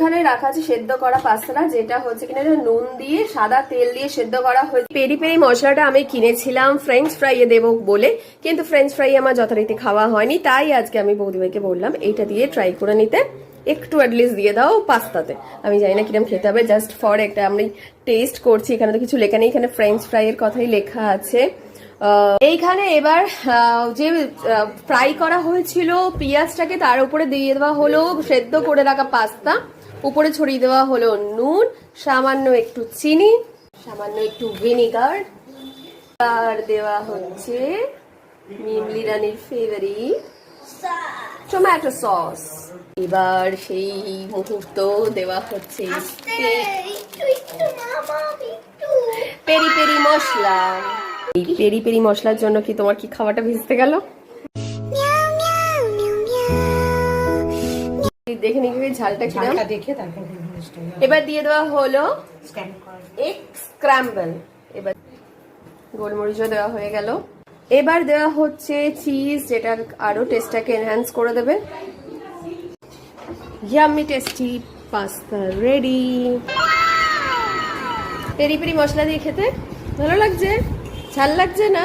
এখানে রাখা আছে সেদ্ধ করা পাস্তাটা, যেটা হচ্ছে কিনা নুন দিয়ে সাদা তেল দিয়ে সেদ্ধ করা হয়েছে। পেরি পেরি মশলাটা আমি কিনেছিলাম ফ্রেঞ্চ ফ্রাইয়ে দেবো বলে, কিন্তু ফ্রেঞ্চ ফ্রাই আমার যথারীতি খাওয়া হয়নি, তাই আজকে আমি বৌদিভাইকে বললাম এইটা দিয়ে ট্রাই করে নিতে, একটু অ্যাটলিস্ট দিয়ে দাও পাস্তাতে। আমি জানি না কিরকম খেতে হবে, জাস্ট ফর একটা আমি টেস্ট করছি। এখানে তো কিছু লেখা নেই, এখানে ফ্রেঞ্চ ফ্রাই এর কথাই লেখা আছে। এইখানে এবার যে ফ্রাই করা হয়েছিল পেঁয়াজটাকে তার উপরে দিয়ে দেওয়া হলো সেদ্ধ করে রাখা পাস্তা, উপরে ছড়িয়ে দেওয়া হলো নুন, সামান্য একটু চিনি, সামান্য একটু ভিনিগার, আর দেওয়া হচ্ছে মিমলি রানীর ফেভারিট টমেটো সস। এবার সেই মুহূর্ত দেওয়া হচ্ছে পেরি পেরি মশলা। এই পেরি পেরি মশলার জন্য কি তোমার কি খাওয়াটা ভিজতে গেল? দেখে নিয়ে ঝালটা কিরকম দেখে তারপর। এবার দিয়ে দেওয়া হলো এগ স্ক্র্যাম্বল, এবার গোলমরিচও দেওয়া হয়ে গেল। এবার দেওয়া হচ্ছে চিজ, যেটা আরো টেস্টটাকে এনহ্যান্স করে দেবে। Yummy tasty pasta ready. Peri peri মশলা দিয়ে খেতে ভালো লাগছে, ঝাল লাগছে না?